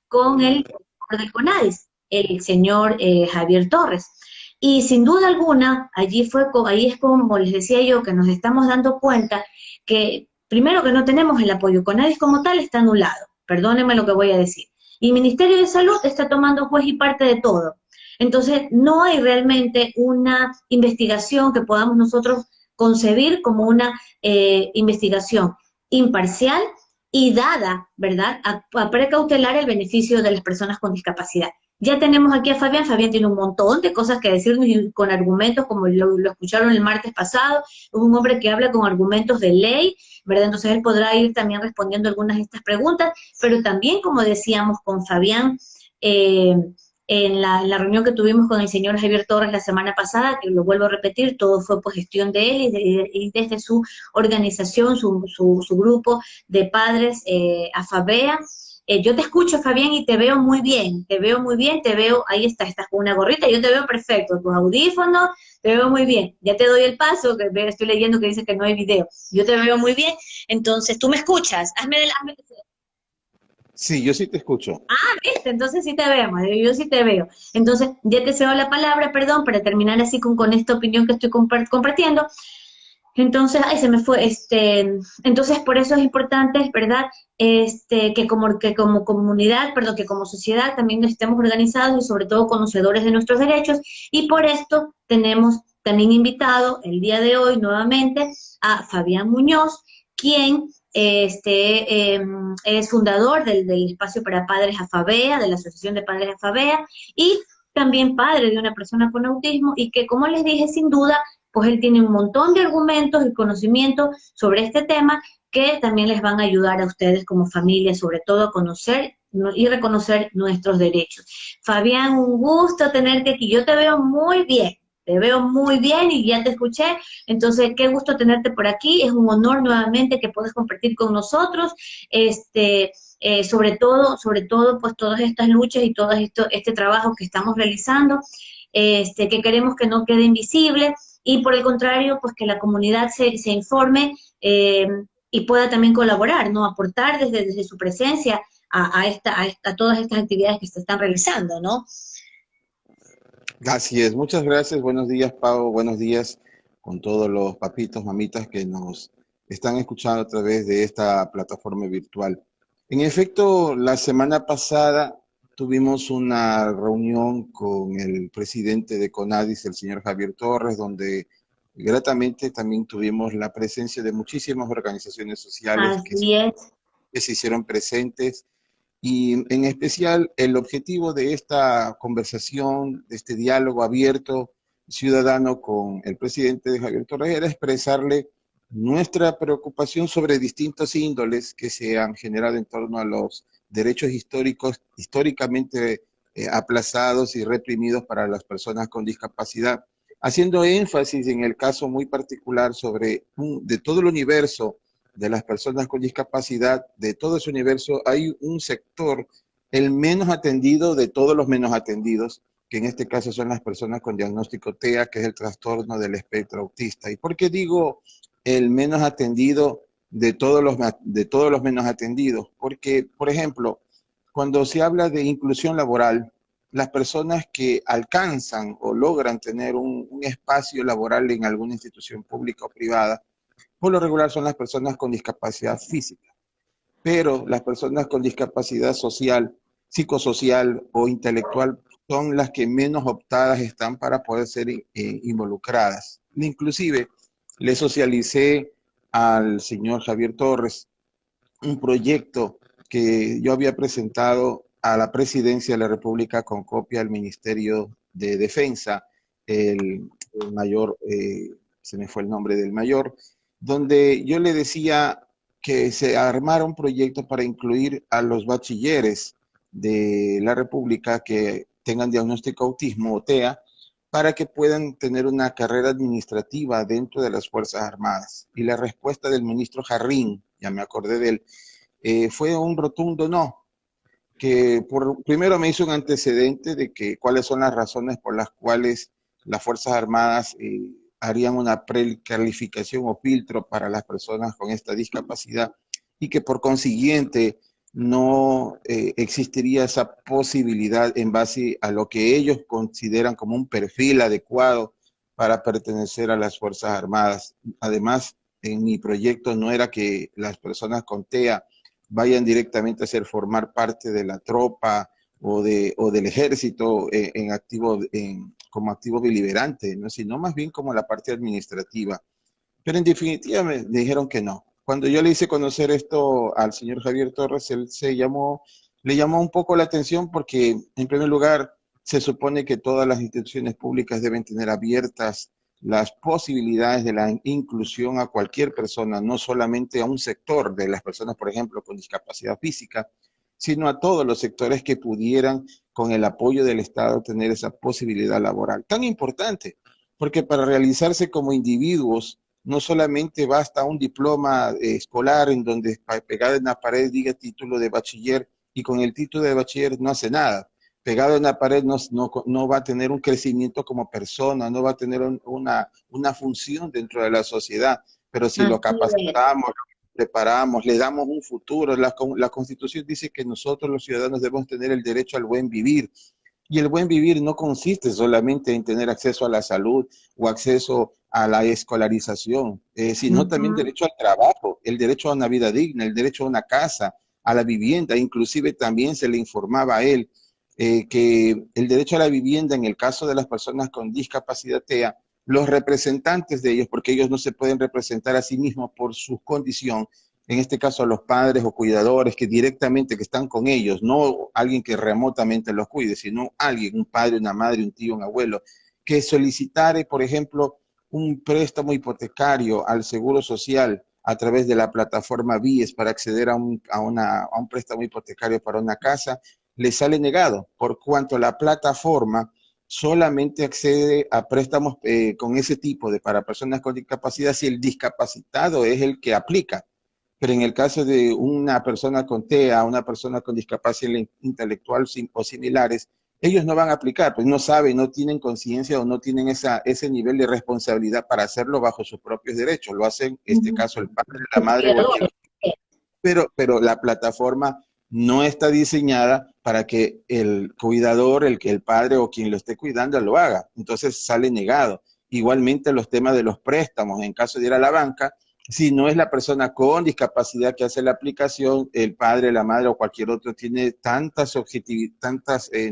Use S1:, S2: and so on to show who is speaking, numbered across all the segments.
S1: con el director del CONADIS, el señor Javier Torres. Y sin duda alguna, ahí es como les decía yo, que nos estamos dando cuenta que, primero, que no tenemos el apoyo. CONADIS como tal está anulado, perdónenme lo que voy a decir. Y el Ministerio de Salud está tomando juez y parte de todo. Entonces, no hay realmente una investigación que podamos nosotros concebir como una investigación imparcial y dada, ¿verdad?, a precautelar el beneficio de las personas con discapacidad. Ya tenemos aquí a Fabián. Fabián tiene un montón de cosas que decirnos y con argumentos, como lo escucharon el martes pasado. Es un hombre que habla con argumentos de ley, ¿verdad? Entonces él podrá ir también respondiendo algunas de estas preguntas, pero también, como decíamos con Fabián, eh, en la reunión que tuvimos con el señor Javier Torres la semana pasada, que lo vuelvo a repetir, todo fue por gestión de él y desde su organización, su grupo de padres, AFABEA. Yo te escucho, Fabián, y te veo muy bien, te veo muy bien, te veo, ahí estás con una gorrita, yo te veo perfecto, tus audífonos, te veo muy bien. Ya te doy el paso, que estoy leyendo que dice que no hay video. Yo te veo muy bien, entonces tú me escuchas, hazme.
S2: Sí, yo sí te escucho.
S1: ¿Viste? Entonces sí te vemos, yo sí te veo. Entonces, ya te cedo la palabra, perdón, para terminar así con esta opinión que estoy compartiendo. Entonces, ay, se me fue, entonces por eso es importante, ¿verdad? Que como comunidad, perdón, que como sociedad también estemos organizados y sobre todo conocedores de nuestros derechos, y por esto tenemos también invitado el día de hoy nuevamente a Fabián Muñoz, quien es fundador del espacio para padres AFABEA, de la Asociación de Padres AFABEA, y también padre de una persona con autismo, y que, como les dije, sin duda, pues él tiene un montón de argumentos y conocimientos sobre este tema que también les van a ayudar a ustedes como familia, sobre todo a conocer y reconocer nuestros derechos. Fabián, un gusto tenerte aquí. Yo te veo muy bien y ya te escuché. Entonces, qué gusto tenerte por aquí. Es un honor nuevamente que puedas compartir con nosotros, sobre todo, pues todas estas luchas y todo este trabajo que estamos realizando, que queremos que no quede invisible, y por el contrario, pues que la comunidad se informe, y pueda también colaborar, ¿no? Aportar desde su presencia a todas estas actividades que se están realizando, ¿no?
S2: Así es, muchas gracias. Buenos días, Pau. Buenos días con todos los papitos, mamitas que nos están escuchando a través de esta plataforma virtual. En efecto, la semana pasada tuvimos una reunión con el presidente de CONADIS, el señor Javier Torres, donde gratamente también tuvimos la presencia de muchísimas organizaciones sociales
S1: Así es.
S2: que se hicieron presentes. Y en especial el objetivo de esta conversación, de este diálogo abierto ciudadano con el presidente de Javier Torres, era expresarle nuestra preocupación sobre distintos índoles que se han generado en torno a los derechos históricos, históricamente aplazados y reprimidos para las personas con discapacidad, haciendo énfasis en el caso muy particular de todo el universo de las personas con discapacidad, de todo ese universo, hay un sector, el menos atendido de todos los menos atendidos, que en este caso son las personas con diagnóstico TEA, que es el trastorno del espectro autista. ¿Y por qué digo el menos atendido de todos los menos atendidos? Porque, por ejemplo, cuando se habla de inclusión laboral, las personas que alcanzan o logran tener un espacio laboral en alguna institución pública o privada, por lo regular son las personas con discapacidad física, pero las personas con discapacidad social, psicosocial o intelectual son las que menos optadas están para poder ser involucradas. Inclusive le socialicé al señor Javier Torres un proyecto que yo había presentado a la presidencia de la República con copia al Ministerio de Defensa, el mayor, se me fue el nombre del mayor, donde yo le decía que se armara un proyecto para incluir a los bachilleres de la República que tengan diagnóstico autismo o TEA, para que puedan tener una carrera administrativa dentro de las Fuerzas Armadas. Y la respuesta del ministro Jarrín, ya me acordé de él, fue un rotundo no, que primero me hizo un antecedente de que cuáles son las razones por las cuales las Fuerzas Armadas harían una precalificación o filtro para las personas con esta discapacidad, y que por consiguiente no existiría esa posibilidad en base a lo que ellos consideran como un perfil adecuado para pertenecer a las Fuerzas Armadas. Además, en mi proyecto no era que las personas con TEA vayan directamente a ser formar parte de la tropa o del ejército como activo deliberante, ¿no? Sino más bien como la parte administrativa. Pero en definitiva me dijeron que no. Cuando yo le hice conocer esto al señor Javier Torres, él le llamó un poco la atención porque, en primer lugar, se supone que todas las instituciones públicas deben tener abiertas las posibilidades de la inclusión a cualquier persona, no solamente a un sector de las personas, por ejemplo, con discapacidad física, sino a todos los sectores que pudieran, con el apoyo del Estado, tener esa posibilidad laboral. Tan importante, porque para realizarse como individuos, no solamente basta un diploma escolar en donde pegado en la pared diga título de bachiller y con el título de bachiller no hace nada. Pegado en la pared no va a tener un crecimiento como persona, no va a tener una función dentro de la sociedad. Pero si lo
S1: Así es.
S2: capacitamos, lo preparamos, le damos un futuro, la Constitución dice que nosotros los ciudadanos debemos tener el derecho al buen vivir. Y el buen vivir no consiste solamente en tener acceso a la salud o acceso a la escolarización, sino también
S1: Ujú.
S2: derecho al trabajo, el derecho a una vida digna, el derecho a una casa, a la vivienda. Inclusive también se le informaba a él que el derecho a la vivienda en el caso de las personas con discapacidad TEA, los representantes de ellos, porque ellos no se pueden representar a sí mismos por su condición, en este caso a los padres o cuidadores que directamente que están con ellos, no alguien que remotamente los cuide, sino alguien, un padre, una madre, un tío, un abuelo, que solicitare, por ejemplo, un préstamo hipotecario al Seguro Social a través de la plataforma BIES para acceder a un préstamo hipotecario para una casa, le sale negado, por cuanto la plataforma solamente accede a préstamos con ese tipo de para personas con discapacidad si el discapacitado es el que aplica. Pero en el caso de una persona con TEA, una persona con discapacidad intelectual o similares, ellos no van a aplicar, pues no saben, no tienen conciencia o no tienen ese nivel de responsabilidad para hacerlo bajo sus propios derechos. Lo hacen, en este caso, el padre, la
S1: Los
S2: madre o el tío,
S1: cuidadores.
S2: pero la plataforma no está diseñada para que el cuidador, el que el padre o quien lo esté cuidando lo haga. Entonces sale negado. Igualmente los temas de los préstamos, en caso de ir a la banca, si no es la persona con discapacidad que hace la aplicación, el padre, la madre o cualquier otro tiene tantas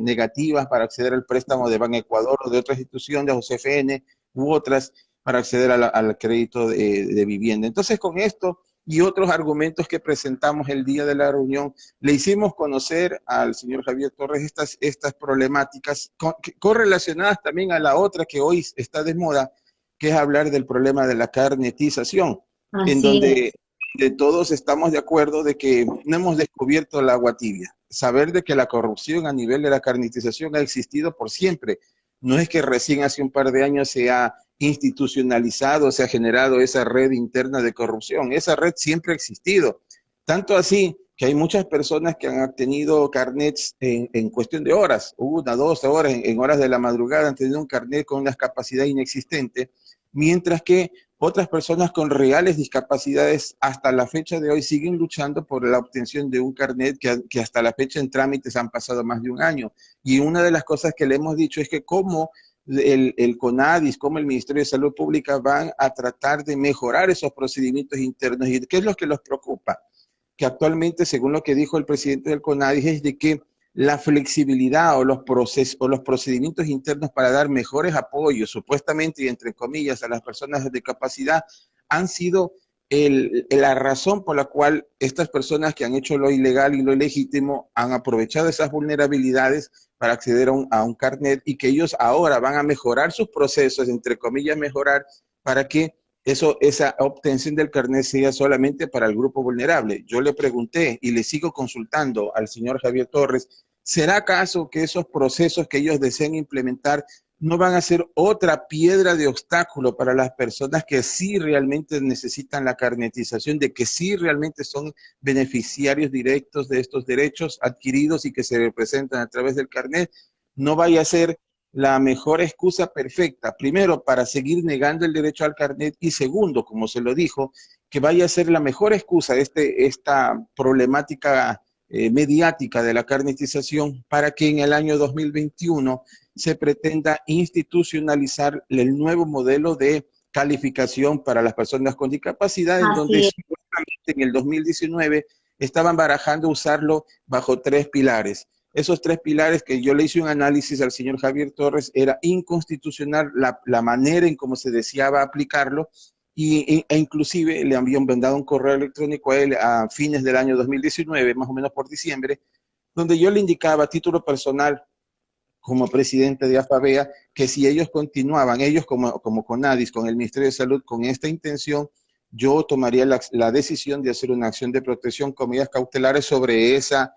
S2: negativas para acceder al préstamo de Ban Ecuador o de otras instituciones, o CFN u otras, para acceder al crédito de vivienda. Entonces, con esto y otros argumentos que presentamos el día de la reunión, le hicimos conocer al señor Javier Torres estas problemáticas correlacionadas también a la otra que hoy está de moda, que es hablar del problema de la carnetización, en
S1: Así
S2: donde
S1: es.
S2: todos estamos de acuerdo de que no hemos descubierto el agua tibia. Saber de que la corrupción a nivel de la carnetización ha existido por siempre. No es que recién hace un par de años se ha institucionalizado, se ha generado esa red interna de corrupción. Esa red siempre ha existido. Tanto así que hay muchas personas que han tenido carnets en cuestión de horas, 1, 2 horas, en horas de la madrugada han tenido un carnet con una capacidad inexistente, mientras que otras personas con reales discapacidades hasta la fecha de hoy siguen luchando por la obtención de un carnet que hasta la fecha en trámites han pasado más de un año. Y una de las cosas que le hemos dicho es que cómo el CONADIS, como el Ministerio de Salud Pública van a tratar de mejorar esos procedimientos internos. ¿Y qué es lo que los preocupa? Que actualmente, según lo que dijo el presidente del CONADIS, es de que la flexibilidad o los procedimientos internos para dar mejores apoyos, supuestamente y entre comillas, a las personas de discapacidad, han sido la razón por la cual estas personas que han hecho lo ilegal y lo ilegítimo han aprovechado esas vulnerabilidades para acceder a un carnet, y que ellos ahora van a mejorar sus procesos, entre comillas mejorar, para que esa obtención del carnet sea solamente para el grupo vulnerable. Yo le pregunté y le sigo consultando al señor Javier Torres, ¿será acaso que esos procesos que ellos deseen implementar no van a ser otra piedra de obstáculo para las personas que sí realmente necesitan la carnetización, de que sí realmente son beneficiarios directos de estos derechos adquiridos y que se representan a través del carnet? No vaya a ser la mejor excusa perfecta, primero, para seguir negando el derecho al carnet, y segundo, como se lo dijo, que vaya a ser la mejor excusa esta problemática mediática de la carnetización para que en el año 2021 se pretenda institucionalizar el nuevo modelo de calificación para las personas con discapacidad, en donde
S1: Así es.
S2: supuestamente en el 2019 estaban barajando usarlo bajo 3 pilares. Esos 3 pilares que yo le hice un análisis al señor Javier Torres, era inconstitucional la manera en cómo se deseaba aplicarlo, e inclusive le habían mandado un correo electrónico a él a fines del año 2019, más o menos por diciembre, donde yo le indicaba a título personal, como presidente de AFAVEA, que si ellos continuaban, ellos como CONADIS, con el Ministerio de Salud, con esta intención, yo tomaría la decisión de hacer una acción de protección con medidas cautelares sobre esa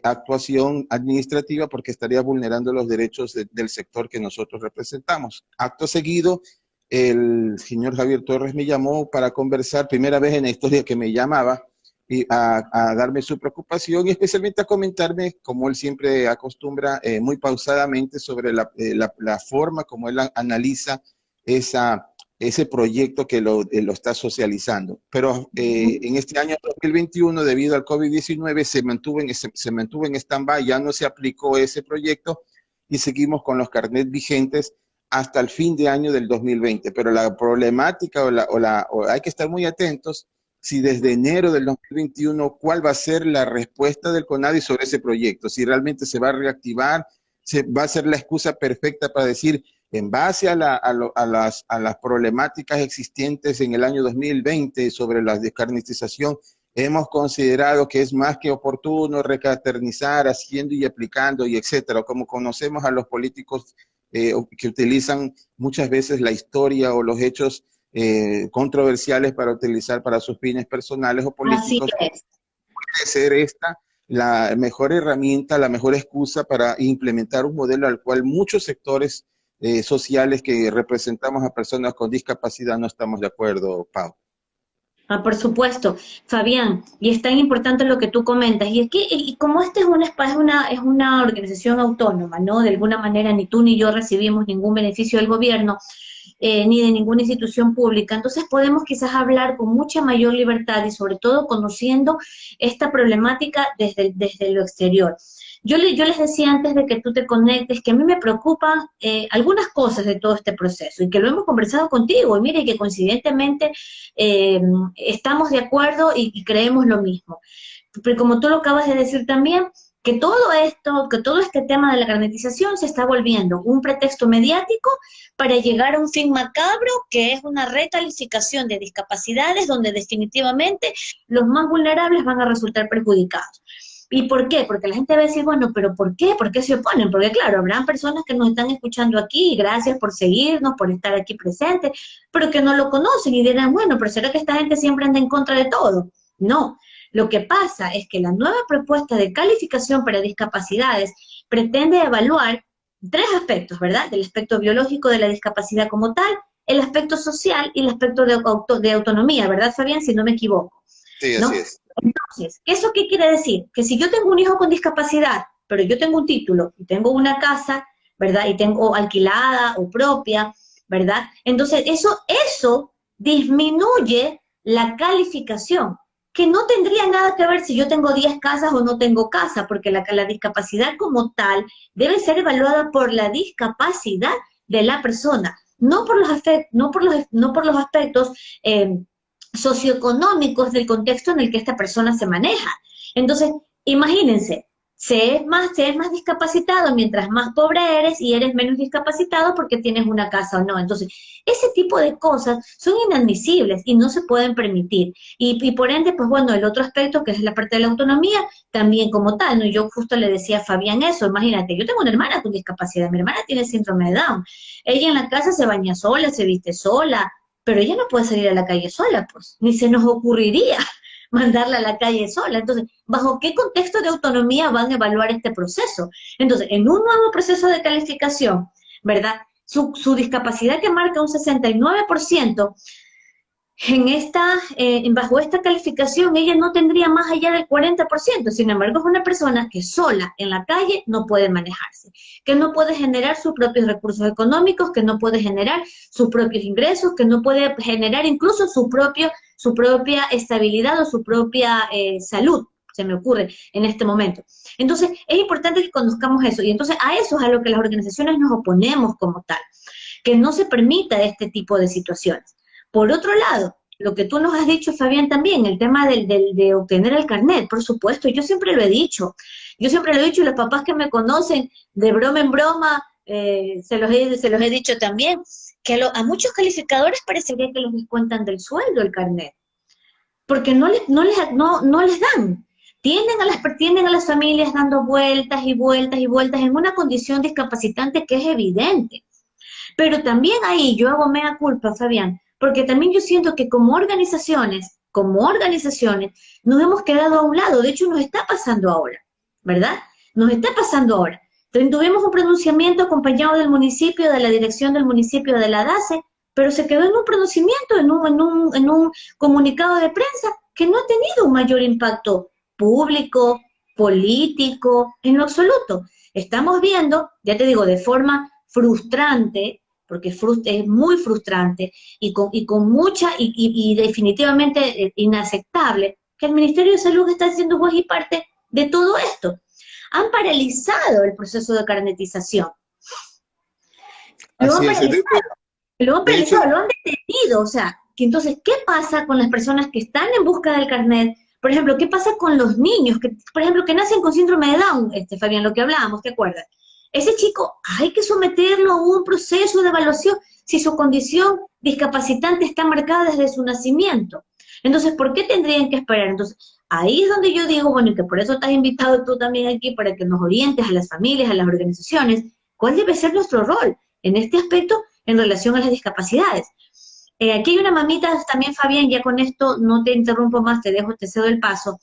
S2: actuación administrativa, porque estaría vulnerando los derechos del sector que nosotros representamos. Acto seguido, el señor Javier Torres me llamó para conversar, primera vez en la historia que me llamaba, y a darme su preocupación y especialmente a comentarme, como él siempre acostumbra, muy pausadamente sobre la forma como él analiza ese proyecto que lo está socializando. Pero en este año 2021, debido al COVID-19, se mantuvo en stand-by, ya no se aplicó ese proyecto y seguimos con los carnets vigentes hasta el fin de año del 2020. Pero la problemática hay que estar muy atentos si desde enero del 2021, cuál va a ser la respuesta del CONADI sobre ese proyecto, si realmente se va a reactivar, va a ser la excusa perfecta para decir, en base a las problemáticas existentes en el año 2020 sobre la descarnetización, hemos considerado que es más que oportuno recaternizar, haciendo y aplicando, y etcétera, como conocemos a los políticos que utilizan muchas veces la historia o los hechos controversiales para utilizar para sus fines personales o
S1: Así
S2: políticos.
S1: es.
S2: Puede ser esta la mejor herramienta, la mejor excusa para implementar un modelo al cual muchos sectores sociales que representamos a personas con discapacidad no estamos de acuerdo, Pau.
S1: Ah, por supuesto, Fabián, y es tan importante lo que tú comentas, y es que, y como este es un espacio, es una organización autónoma, ¿no? De alguna manera ni tú ni yo recibimos ningún beneficio del gobierno, ni de ninguna institución pública, entonces podemos quizás hablar con mucha mayor libertad y sobre todo conociendo esta problemática desde lo exterior. Yo les decía antes de que tú te conectes que a mí me preocupan algunas cosas de todo este proceso y que lo hemos conversado contigo y mire que coincidentemente eh, estamos de acuerdo y creemos lo mismo. Pero como tú lo acabas de decir también, que todo esto, que todo este tema de la carnetización se está volviendo un pretexto mediático para llegar a un fin macabro, que es una recalificación de discapacidades donde definitivamente los más vulnerables van a resultar perjudicados. ¿Y por qué? Porque la gente va a decir, bueno, pero ¿por qué? ¿Por qué se oponen? Porque claro, habrán personas que nos están escuchando aquí, y gracias por seguirnos, por estar aquí presentes, pero que no lo conocen y dirán, bueno, pero ¿será que esta gente siempre anda en contra de todo? No, lo que pasa es que la nueva propuesta de calificación para discapacidades pretende evaluar 3 aspectos, ¿verdad? El aspecto biológico de la discapacidad como tal, el aspecto social y el aspecto de autonomía, ¿verdad, Fabián? Si no me equivoco,
S2: Sí,
S1: ¿no?
S2: así es.
S1: Entonces, ¿eso qué quiere decir? Que si yo tengo un hijo con discapacidad, pero yo tengo un título y tengo una casa, ¿verdad? Y tengo alquilada o propia, ¿verdad? Entonces, eso disminuye la calificación, que no tendría nada que ver si yo tengo 10 casas o no tengo casa, porque la discapacidad como tal debe ser evaluada por la discapacidad de la persona, no por los aspectos socioeconómicos del contexto en el que esta persona se maneja. Entonces, imagínense, se es más discapacitado mientras más pobre eres y eres menos discapacitado porque tienes una casa o no. Entonces, ese tipo de cosas son inadmisibles y no se pueden permitir. Y por ende, pues bueno, el otro aspecto que es la parte de la autonomía, también como tal, ¿no? Yo justo le decía a Fabián eso, imagínate, yo tengo una hermana con discapacidad, mi hermana tiene síndrome de Down, ella en la casa se baña sola, se viste sola, pero ella no puede salir a la calle sola, pues, ni se nos ocurriría mandarla a la calle sola. Entonces, ¿bajo qué contexto de autonomía van a evaluar este proceso? Entonces, en un nuevo proceso de calificación, ¿verdad? Su discapacidad que marca un 69%, bajo esta calificación ella no tendría más allá del 40%, sin embargo es una persona que sola en la calle no puede manejarse, que no puede generar sus propios recursos económicos, que no puede generar sus propios ingresos, que no puede generar incluso su propia estabilidad o su propia salud, se me ocurre en este momento. Entonces, es importante que conozcamos eso, y entonces a eso es a lo que las organizaciones nos oponemos como tal, que no se permita este tipo de situaciones. Por otro lado, lo que tú nos has dicho, Fabián, también, el tema de obtener el carnet, por supuesto, yo siempre lo he dicho, y los papás que me conocen, de broma en broma, se los he dicho también, que a muchos calificadores parecería que los descuentan del sueldo el carnet, porque no les dan. Tienen a las familias dando vueltas y vueltas y vueltas en una condición discapacitante que es evidente. Pero también ahí yo hago mea culpa, Fabián, porque también yo siento que como organizaciones, nos hemos quedado a un lado. De hecho, nos está pasando ahora, ¿verdad? Nos está pasando ahora. Tuvimos un pronunciamiento acompañado del municipio, de la dirección del municipio de la DACE, pero se quedó en un pronunciamiento, en un comunicado de prensa que no ha tenido un mayor impacto público, político, en lo absoluto. Estamos viendo, ya te digo, de forma frustrante, porque es muy frustrante y con mucha y definitivamente inaceptable, que el Ministerio de Salud está siendo juez y parte de todo esto. Han paralizado el proceso de carnetización. Lo han paralizado, lo han detenido. O sea, que entonces, ¿qué pasa con las personas que están en busca del carnet? Por ejemplo, ¿qué pasa con los niños que, por ejemplo, que nacen con síndrome de Down, Fabián, lo que hablábamos, ¿te acuerdas? Ese chico hay que someterlo a un proceso de evaluación si su condición discapacitante está marcada desde su nacimiento. Entonces, ¿por qué tendrían que esperar? Entonces, ahí es donde yo digo, bueno, y que por eso estás invitado tú también aquí, para que nos orientes a las familias, a las organizaciones, cuál debe ser nuestro rol en este aspecto en relación a las discapacidades. Aquí hay una mamita también, Fabián, ya con esto no te interrumpo más, te cedo el paso.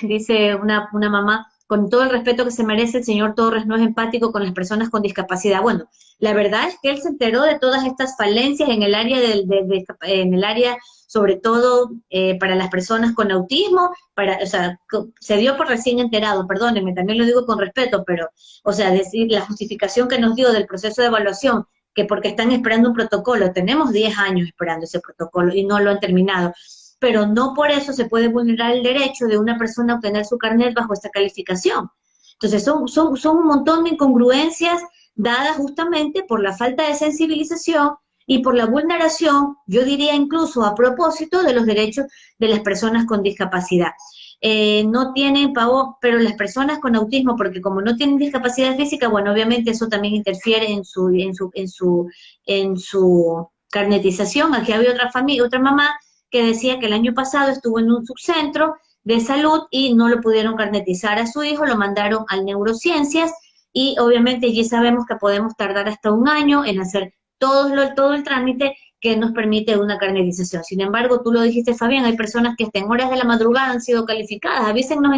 S1: Dice una mamá, con todo el respeto que se merece, el señor Torres no es empático con las personas con discapacidad. Bueno, la verdad es que él se enteró de todas estas falencias en el área en el área, sobre todo para las personas con autismo, o sea, se dio por recién enterado, perdónenme, también lo digo con respeto, pero, o sea, decir la justificación que nos dio del proceso de evaluación, que porque están esperando un protocolo, tenemos 10 años esperando ese protocolo y no lo han terminado, pero no por eso se puede vulnerar el derecho de una persona a obtener su carnet bajo esta calificación. Entonces son un montón de incongruencias dadas justamente por la falta de sensibilización y por la vulneración, yo diría incluso a propósito, de los derechos de las personas con discapacidad. No tienen pago, pero las personas con autismo, porque como no tienen discapacidad física, bueno, obviamente eso también interfiere en su carnetización. Aquí había otra mamá que decía que el año pasado estuvo en un subcentro de salud y no lo pudieron carnetizar a su hijo, lo mandaron al neurociencias y obviamente ya sabemos que podemos tardar hasta un año en hacer todo el trámite que nos permite una carnetización. Sin embargo, tú lo dijiste, Fabián, hay personas que hasta en horas de la madrugada han sido calificadas. Avísennos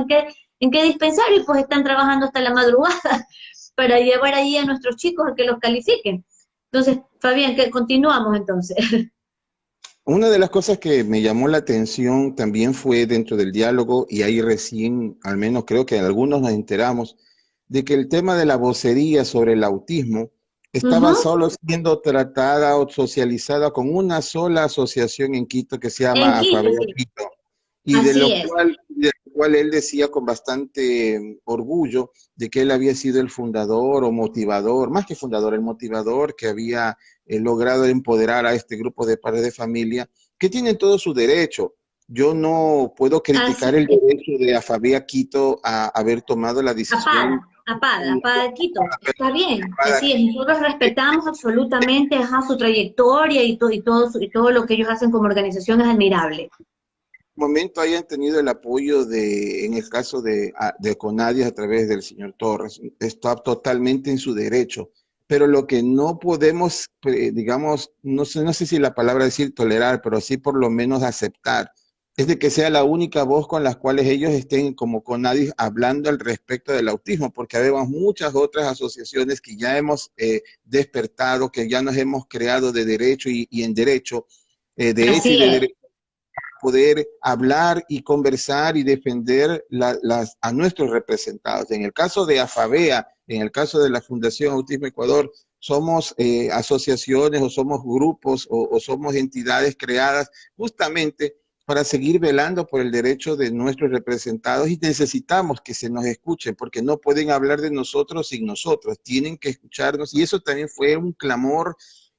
S1: en qué dispensario y pues están trabajando hasta la madrugada para llevar ahí a nuestros chicos a que los califiquen. Entonces, Fabián, que continuamos entonces.
S2: Una de las cosas que me llamó la atención también fue dentro del diálogo, y ahí recién, al menos creo que algunos nos enteramos, de que el tema de la vocería sobre el autismo estaba solo siendo tratada o socializada con una sola asociación en Quito que se llama AFAVEA Quito, y de lo cual él decía con bastante orgullo de que él había sido el fundador o motivador, más que fundador, el motivador que había logrado empoderar a este grupo de padres de familia, que tienen todo su derecho. Yo no puedo criticar el derecho de AFAVEA Quito a haber tomado la decisión.
S1: APAD Quito, está bien, así es, nosotros respetamos absolutamente su trayectoria y todo lo que ellos hacen como organización es admirable.
S2: Momento hayan tenido el apoyo en el caso de CONADIE a través del señor Torres, está totalmente en su derecho, pero lo que no podemos, digamos, no sé si la palabra decir tolerar, pero sí por lo menos aceptar, es de que sea la única voz con las cuales ellos estén como CONADIE hablando al respecto del autismo, porque habemos muchas otras asociaciones que ya hemos despertado, que ya nos hemos creado de derecho y en derecho, de hecho y de derecho, poder hablar y conversar y defender a nuestros representados. En el caso de AFAVEA, en el caso de la Fundación Autismo Ecuador, somos asociaciones o somos grupos o somos entidades creadas justamente para seguir velando por el derecho de nuestros representados y necesitamos que se nos escuche porque no pueden hablar de nosotros sin nosotros, tienen que escucharnos y eso también fue un clamor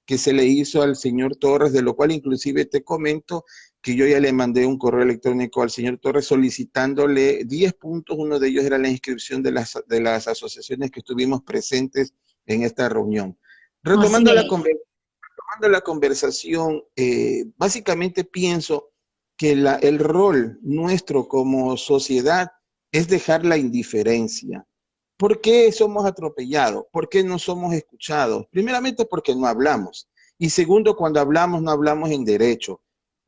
S2: que se le hizo al señor Torres, de lo cual inclusive te comento que yo ya le mandé un correo electrónico al señor Torres solicitándole 10 puntos, uno de ellos era la inscripción de las asociaciones que estuvimos presentes en esta reunión.
S1: Así
S2: Retomando la,
S1: es.
S2: retomando la conversación, básicamente pienso que el rol nuestro como sociedad es dejar la indiferencia. ¿Por qué somos atropellados? ¿Por qué no somos escuchados? Primeramente porque no hablamos. Y segundo, cuando hablamos, no hablamos en derecho.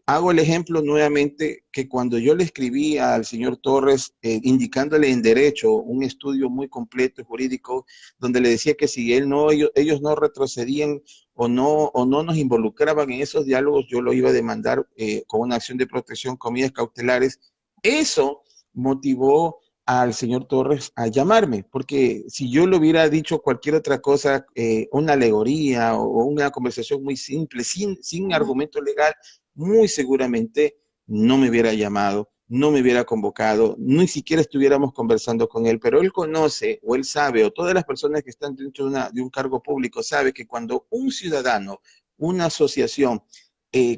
S2: Hago el ejemplo nuevamente que cuando yo le escribí al señor Torres indicándole en derecho un estudio muy completo jurídico donde le decía que si ellos no retrocedían o no nos involucraban en esos diálogos, yo lo iba a demandar con una acción de protección con medidas cautelares. Eso motivó al señor Torres a llamarme, porque si yo le hubiera dicho cualquier otra cosa, una alegoría o una conversación muy simple, sin argumento legal, muy seguramente no me hubiera llamado, no me hubiera convocado, ni siquiera estuviéramos conversando con él, pero él conoce o él sabe, o todas las personas que están dentro de un cargo público sabe que cuando un ciudadano, una asociación,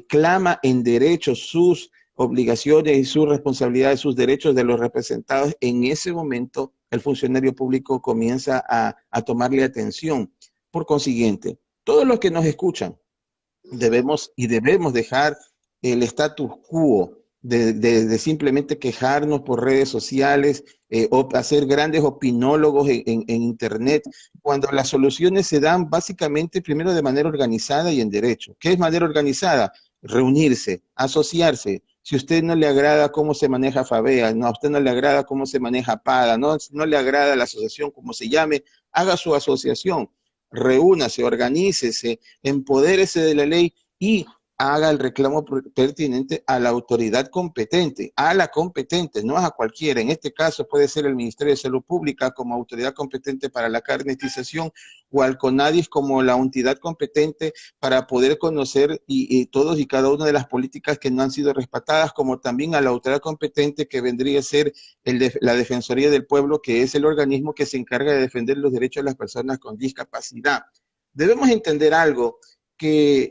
S2: clama en derecho sus obligaciones y sus responsabilidades, sus derechos de los representados, en ese momento el funcionario público comienza a tomarle atención. Por consiguiente, todos los que nos escuchan, debemos dejar el status quo de simplemente quejarnos por redes sociales o hacer grandes opinólogos en Internet, cuando las soluciones se dan básicamente primero de manera organizada y en derecho. ¿Qué es manera organizada? Reunirse, asociarse. Si a usted no le agrada cómo se maneja Favea, no, a usted no le agrada cómo se maneja PADA, no le agrada la asociación como se llame, haga su asociación, reúnase, organícese, empodérese de la ley y haga el reclamo pertinente a la autoridad competente, a la competente, no a cualquiera. En este caso puede ser el Ministerio de Salud Pública como autoridad competente para la carnetización o al CONADIS como la entidad competente para poder conocer y todos y cada una de las políticas que no han sido respetadas, como también a la autoridad competente que vendría a ser la Defensoría del Pueblo, que es el organismo que se encarga de defender los derechos de las personas con discapacidad. Debemos entender algo, que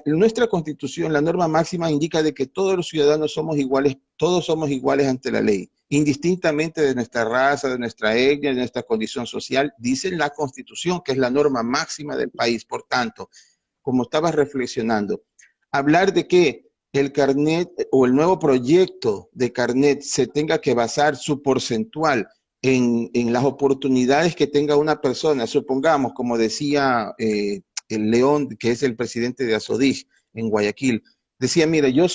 S2: nuestra constitución, la norma máxima indica de que todos los ciudadanos todos somos iguales ante la ley, indistintamente de nuestra raza, de nuestra etnia, de nuestra condición social, dice la constitución, que es la norma máxima del país. Por tanto, como estabas reflexionando, hablar de que el carnet o el nuevo proyecto de carnet se tenga que basar su porcentual en las oportunidades que tenga una persona, supongamos, como decía el León, que es el presidente de ASODIG en Guayaquil, decía, mira, yo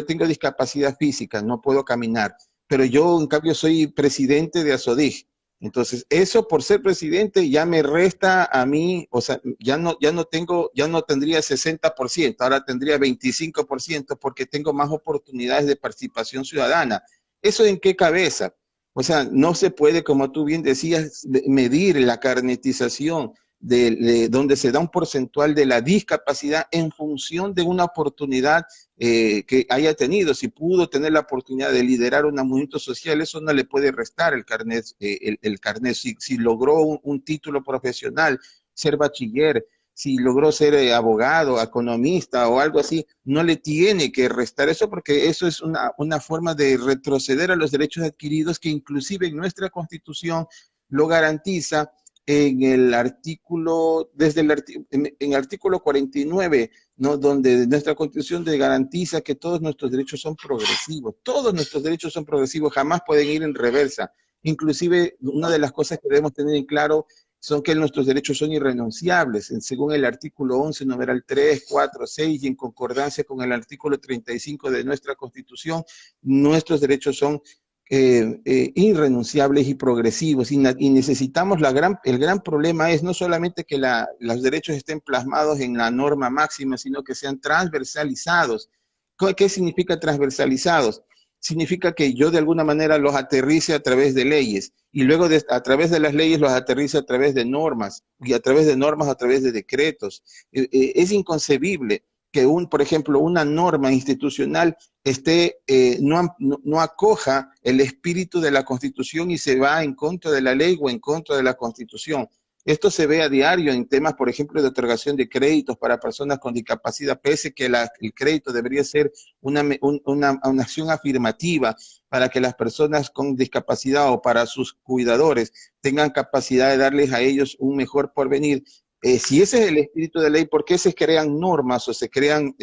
S2: tengo discapacidad física, no puedo caminar, pero yo en cambio soy presidente de ASODIG. Entonces, eso por ser presidente ya me resta a mí, o sea, ya no tendría 60%, ahora tendría 25% porque tengo más oportunidades de participación ciudadana. ¿Eso en qué cabeza? O sea, no se puede, como tú bien decías, medir la carnetización donde se da un porcentual de la discapacidad en función de una oportunidad que haya tenido. Si pudo tener la oportunidad de liderar un movimiento social, eso no le puede restar el carnet. El carnet. Si logró un título profesional, ser bachiller, si logró ser abogado, economista o algo así, no le tiene que restar eso porque eso es una forma de retroceder a los derechos adquiridos que inclusive en nuestra Constitución lo garantiza en el artículo, en el artículo 49, ¿no? Donde nuestra Constitución garantiza que todos nuestros derechos son progresivos, todos nuestros derechos son progresivos, jamás pueden ir en reversa. Inclusive, una de las cosas que debemos tener en claro son que nuestros derechos son irrenunciables, según el artículo 11, numeral 3, 4, 6, y en concordancia con el artículo 35 de nuestra Constitución, nuestros derechos son irrenunciables y progresivos, y necesitamos el gran problema es no solamente que los derechos estén plasmados en la norma máxima, sino que sean transversalizados. ¿Qué significa transversalizados? Significa que yo de alguna manera los aterrice a través de leyes, y luego a través de las leyes los aterrice a través de normas, y a través de normas a través de decretos. Es inconcebible que por ejemplo, una norma institucional no acoja el espíritu de la Constitución y se va en contra de la ley o en contra de la Constitución. Esto se ve a diario en temas, por ejemplo, de otorgación de créditos para personas con discapacidad, pese que el crédito debería ser una acción afirmativa para que las personas con discapacidad o para sus cuidadores tengan capacidad de darles a ellos un mejor porvenir. Si ese es el espíritu de ley, ¿por qué se crean normas o se crean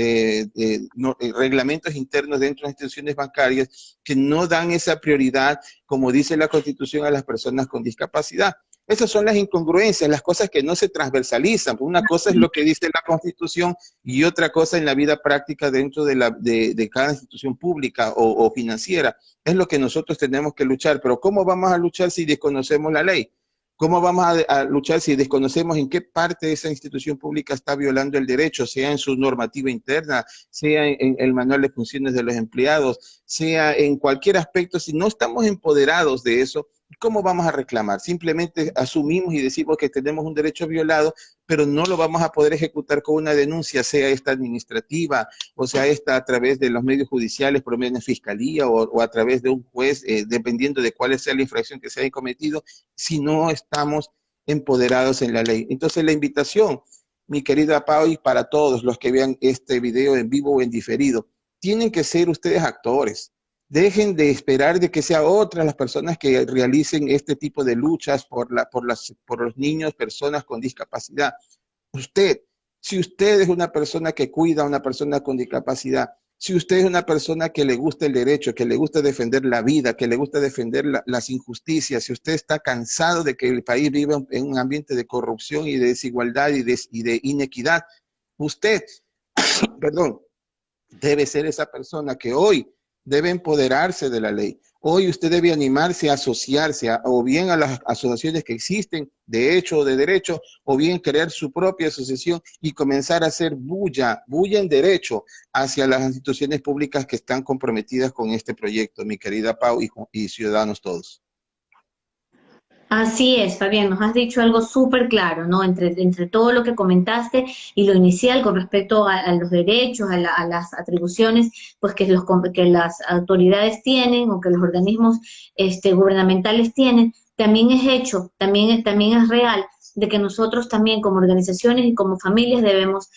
S2: reglamentos internos dentro de las instituciones bancarias que no dan esa prioridad, como dice la Constitución, a las personas con discapacidad? Esas son las incongruencias, las cosas que no se transversalizan. Una cosa es lo que dice la Constitución y otra cosa en la vida práctica dentro de cada institución pública o financiera. Es lo que nosotros tenemos que luchar. Pero ¿cómo vamos a luchar si desconocemos la ley? ¿Cómo vamos a luchar si desconocemos en qué parte de esa institución pública está violando el derecho, sea en su normativa interna, sea en el manual de funciones de los empleados, sea en cualquier aspecto? Si no estamos empoderados de eso, ¿cómo vamos a reclamar? Simplemente asumimos y decimos que tenemos un derecho violado, pero no lo vamos a poder ejecutar con una denuncia, sea esta administrativa, o sea esta a través de los medios judiciales, por medio de fiscalía o a través de un juez, dependiendo de cuál sea la infracción que se haya cometido, si no estamos empoderados en la ley. Entonces la invitación, mi querida Pau, y para todos los que vean este video en vivo o en diferido, tienen que ser ustedes actores. Dejen de esperar de que sean otras las personas que realicen este tipo de luchas por los niños, personas con discapacidad. Usted, si usted es una persona que cuida a una persona con discapacidad, si usted es una persona que le gusta el derecho, que le gusta defender la vida, que le gusta defender las injusticias, si usted está cansado de que el país viva en un ambiente de corrupción y de desigualdad y de inequidad, usted, perdón, debe ser esa persona que hoy debe empoderarse de la ley. Hoy usted debe animarse a asociarse o bien a las asociaciones que existen de hecho o de derecho, o bien crear su propia asociación y comenzar a hacer bulla en derecho hacia las instituciones públicas que están comprometidas con este proyecto, mi querida Pau y ciudadanos todos.
S1: Así es, Fabián, nos has dicho algo súper claro, ¿no? Entre todo lo que comentaste y lo inicial con respecto a los derechos, a las atribuciones, pues que las autoridades tienen o que los organismos gubernamentales tienen, también es hecho, también es real de que nosotros también como organizaciones y como familias debemos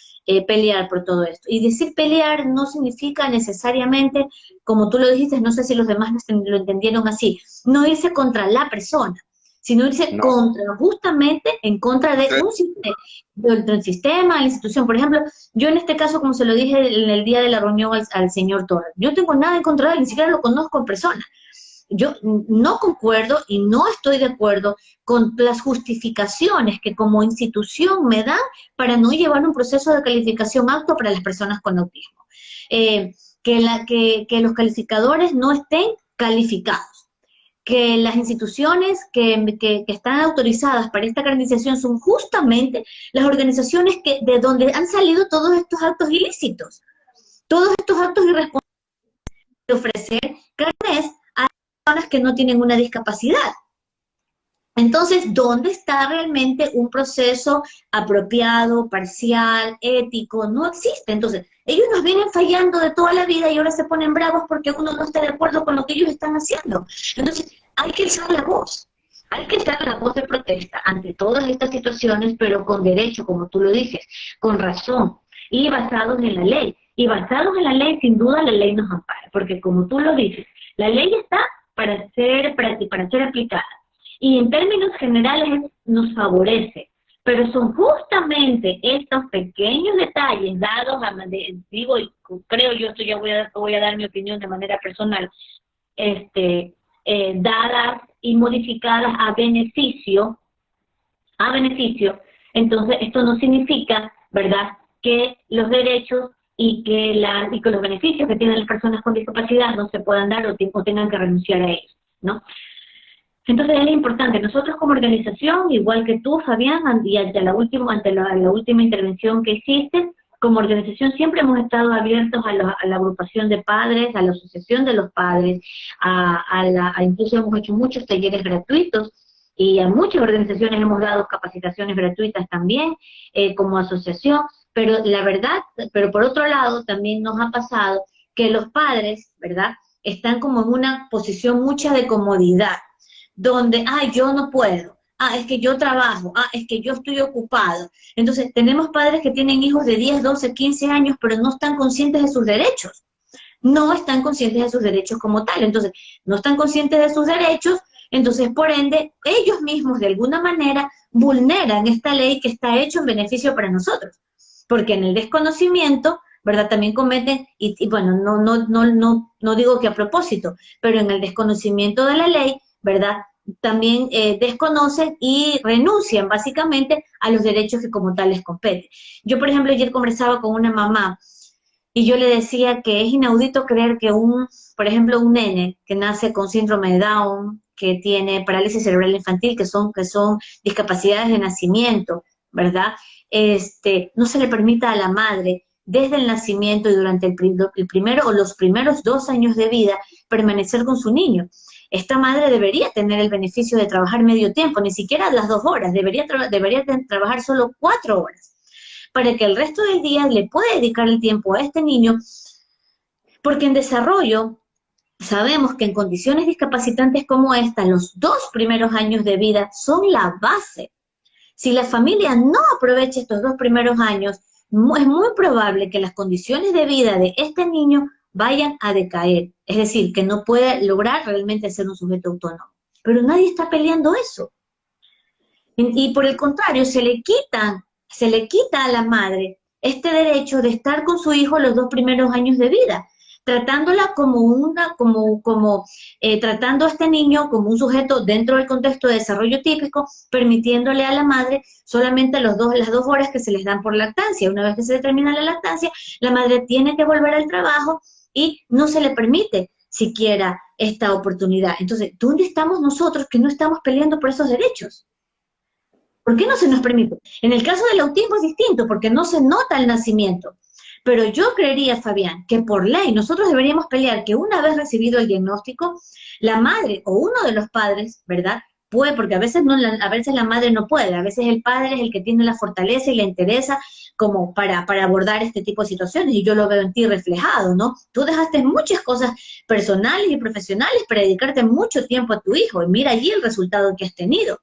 S1: pelear por todo esto. Y decir pelear no significa necesariamente, como tú lo dijiste, no sé si los demás lo entendieron así, no irse contra la persona, sino irse justamente en contra de un sistema, la institución. Por ejemplo, yo en este caso, como se lo dije en el día de la reunión al señor Torres, yo tengo nada en contra de él, ni siquiera lo conozco en persona. Yo no concuerdo y no estoy de acuerdo con las justificaciones que como institución me dan para no llevar un proceso de calificación alto para las personas con autismo. Que los calificadores no estén calificados, que las instituciones que están autorizadas para esta acreditación son justamente las organizaciones de donde han salido todos estos actos ilícitos, todos estos actos irresponsables de ofrecer carnés a personas que no tienen una discapacidad. Entonces, ¿dónde está realmente un proceso apropiado, parcial, ético? No existe. Entonces, ellos nos vienen fallando de toda la vida y ahora se ponen bravos porque uno no está de acuerdo con lo que ellos están haciendo. Entonces, hay que alzar la voz. Hay que alzar la voz de protesta ante todas estas situaciones, pero con derecho, como tú lo dices, con razón, y basados en la ley. Y basados en la ley, sin duda, la ley nos ampara, porque como tú lo dices, la ley está para ser aplicada. Y en términos generales nos favorece, pero son justamente estos pequeños detalles dados, creo yo, esto ya voy a dar mi opinión de manera personal, dadas y modificadas a beneficio, entonces esto no significa, ¿verdad?, que los derechos y que los beneficios que tienen las personas con discapacidad no se puedan dar o tengan que renunciar a ellos, ¿no? Entonces es importante, nosotros como organización, igual que tú, Fabián, y ante la última intervención que hiciste, como organización siempre hemos estado abiertos a la agrupación de padres, a la asociación de los padres, incluso hemos hecho muchos talleres gratuitos y a muchas organizaciones hemos dado capacitaciones gratuitas también, como asociación, pero la verdad, pero por otro lado también nos ha pasado que los padres, ¿verdad?, están como en una posición mucha de comodidad, donde, ay, yo no puedo, es que yo trabajo, es que yo estoy ocupado. Entonces, tenemos padres que tienen hijos de 10, 12, 15 años, pero no están conscientes de sus derechos. No están conscientes de sus derechos como tal. Entonces, no están conscientes de sus derechos, entonces, por ende, ellos mismos de alguna manera vulneran esta ley que está hecha en beneficio para nosotros. Porque en el desconocimiento, ¿verdad? También cometen, y bueno, no digo que a propósito, pero en el desconocimiento de la ley, ¿verdad?, también desconocen y renuncian básicamente a los derechos que como tal les competen. Yo, por ejemplo, ayer conversaba con una mamá y yo le decía que es inaudito creer que por ejemplo, un nene que nace con síndrome de Down, que tiene parálisis cerebral infantil, que son discapacidades de nacimiento, ¿verdad? No se le permita a la madre desde el nacimiento y durante el primero o los primeros 2 años de vida permanecer con su niño. Esta madre debería tener el beneficio de trabajar medio tiempo, ni siquiera las 2 horas, debería trabajar solo 4 horas, para que el resto del día le pueda dedicar el tiempo a este niño, porque en desarrollo sabemos que en condiciones discapacitantes como esta, los 2 primeros años de vida son la base. Si la familia no aprovecha estos 2 primeros años, es muy probable que las condiciones de vida de este niño vayan a decaer, es decir, que no pueda lograr realmente ser un sujeto autónomo. Pero nadie está peleando eso. Y por el contrario, se le quita a la madre este derecho de estar con su hijo los 2 primeros años de vida, tratándola tratando a este niño como un sujeto dentro del contexto de desarrollo típico, permitiéndole a la madre solamente las 2 horas que se les dan por lactancia. Una vez que se termina la lactancia, la madre tiene que volver al trabajo y no se le permite siquiera esta oportunidad. Entonces, ¿dónde estamos nosotros que no estamos peleando por esos derechos? ¿Por qué no se nos permite? En el caso del autismo es distinto, porque no se nota el nacimiento. Pero yo creería, Fabián, que por ley nosotros deberíamos pelear que una vez recibido el diagnóstico, la madre o uno de los padres, ¿verdad?, puede, porque a veces la madre no puede, a veces el padre es el que tiene la fortaleza y le interesa como para abordar este tipo de situaciones, y yo lo veo en ti reflejado, ¿no? Tú dejaste muchas cosas personales y profesionales para dedicarte mucho tiempo a tu hijo, y mira allí el resultado que has tenido.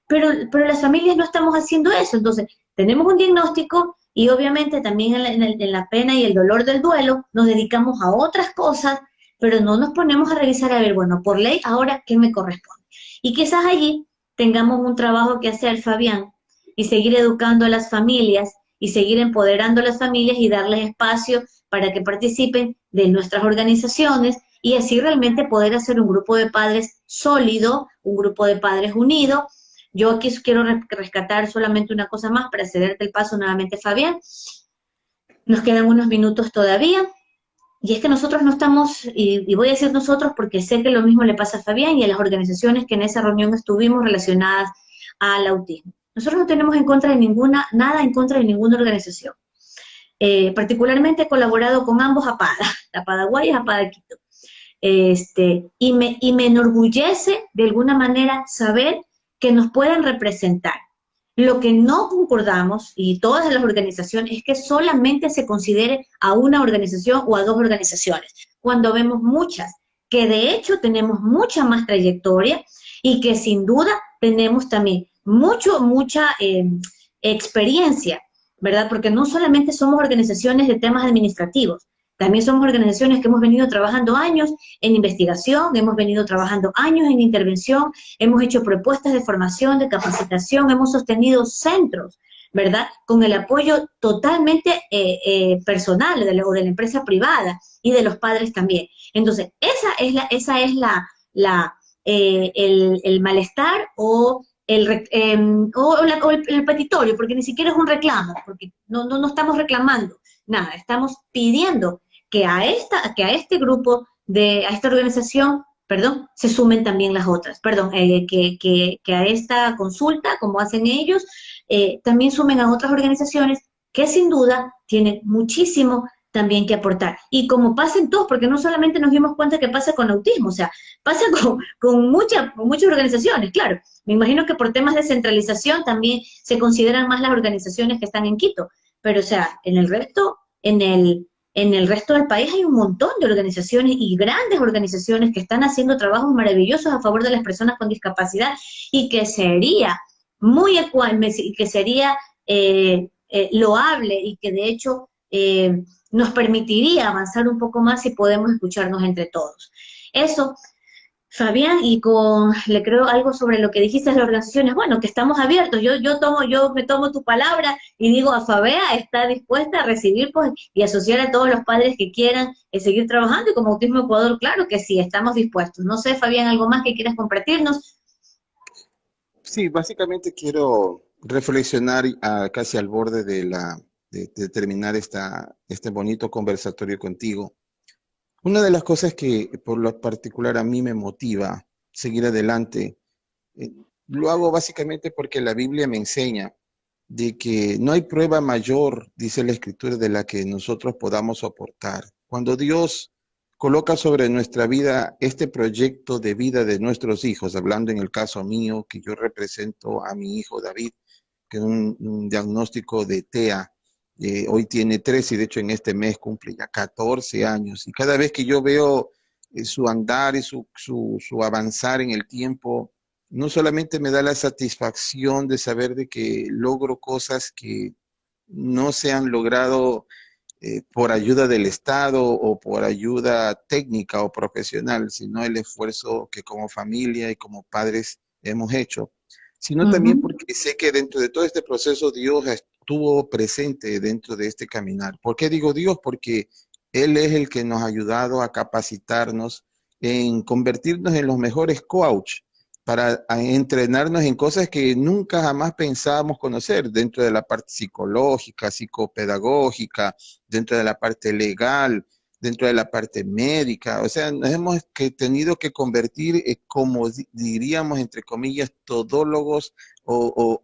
S1: Pero las familias no estamos haciendo eso. Entonces, tenemos un diagnóstico y obviamente también en la pena y el dolor del duelo nos dedicamos a otras cosas, pero no nos ponemos a revisar, a ver, bueno, por ley, ahora, ¿qué me corresponde? Y quizás allí tengamos un trabajo que hacer, Fabián, y seguir educando a las familias y seguir empoderando a las familias y darles espacio para que participen de nuestras organizaciones y así realmente poder hacer un grupo de padres sólido, un grupo de padres unidos. Yo aquí quiero rescatar solamente una cosa más para cederte el paso nuevamente, Fabián. Nos quedan unos minutos todavía. Y es que nosotros no estamos, y voy a decir nosotros porque sé que lo mismo le pasa a Fabián y a las organizaciones que en esa reunión estuvimos relacionadas al autismo. Nosotros no tenemos nada en contra de ninguna organización. Particularmente he colaborado con ambos APADA, APADA Guayas, APADA Quito. Y me enorgullece de alguna manera saber que nos puedan representar. Lo que no concordamos, y todas las organizaciones, es que solamente se considere a una organización o a 2 organizaciones, cuando vemos muchas, que de hecho tenemos mucha más trayectoria y que sin duda tenemos también mucha experiencia, ¿verdad? Porque no solamente somos organizaciones de temas administrativos, también somos organizaciones que hemos venido trabajando años en investigación, hemos venido trabajando años en intervención, hemos hecho propuestas de formación, de capacitación, hemos sostenido centros, ¿verdad? Con el apoyo totalmente personal de la empresa privada y de los padres también. Entonces, esa es el malestar o el petitorio, porque ni siquiera es un reclamo, porque no estamos reclamando nada, estamos pidiendo que a este grupo, a esta organización, perdón, se sumen también las otras, perdón, que a esta consulta, como hacen ellos, también sumen a otras organizaciones que sin duda tienen muchísimo también que aportar. Y como pasa en todos, porque no solamente nos dimos cuenta que pasa con autismo, o sea, pasa con muchas organizaciones, claro. Me imagino que por temas de centralización también se consideran más las organizaciones que están en Quito, pero o sea, en el resto, en el resto del país hay un montón de organizaciones y grandes organizaciones que están haciendo trabajos maravillosos a favor de las personas con discapacidad y que sería muy y que sería loable y que de hecho nos permitiría avanzar un poco más si podemos escucharnos entre todos. Eso, Fabián, le creo algo sobre lo que dijiste de las organizaciones, bueno, que estamos abiertos, yo me tomo tu palabra y digo, a Fabea está dispuesta a recibir pues, y asociar a todos los padres que quieran seguir trabajando, y como Autismo Ecuador, claro que sí, estamos dispuestos. No sé, Fabián, ¿algo más que quieras compartirnos?
S2: Sí, básicamente quiero reflexionar casi al borde de terminar este bonito conversatorio contigo. Una de las cosas que por lo particular a mí me motiva seguir adelante, eh, lo hago básicamente porque la Biblia me enseña de que no hay prueba mayor, dice la Escritura, de la que nosotros podamos soportar. Cuando Dios coloca sobre nuestra vida este proyecto de vida de nuestros hijos, hablando en el caso mío, que yo represento a mi hijo David, que es un diagnóstico de TEA, hoy tiene 13 y de hecho en este mes cumple ya 14 años. Y cada vez que yo veo su andar y su avanzar en el tiempo, no solamente me da la satisfacción de saber de que logro cosas que no se han logrado por ayuda del Estado o por ayuda técnica o profesional, sino el esfuerzo que como familia y como padres hemos hecho, sino también
S1: Ujú,
S2: porque sé que dentro de todo este proceso Dios estuvo presente dentro de este caminar. ¿Por qué digo Dios? Porque Él es el que nos ha ayudado a capacitarnos en convertirnos en los mejores coach para entrenarnos en cosas que nunca jamás pensábamos conocer dentro de la parte psicológica, psicopedagógica, dentro de la parte legal, dentro de la parte médica. O sea, nos hemos tenido que convertir, como diríamos, entre comillas, todólogos o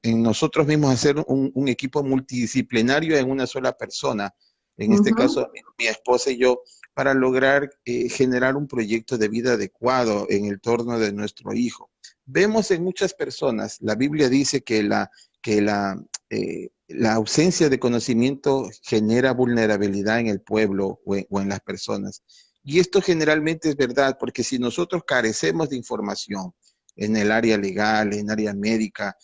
S2: en nosotros mismos hacer un equipo multidisciplinario en una sola persona. En este
S1: ujú,
S2: caso, mi esposa y yo, para lograr generar un proyecto de vida adecuado en el torno de nuestro hijo. Vemos en muchas personas, la Biblia dice que la ausencia de conocimiento genera vulnerabilidad en el pueblo o en las personas. Y esto generalmente es verdad, porque si nosotros carecemos de información en el área legal, en el área médica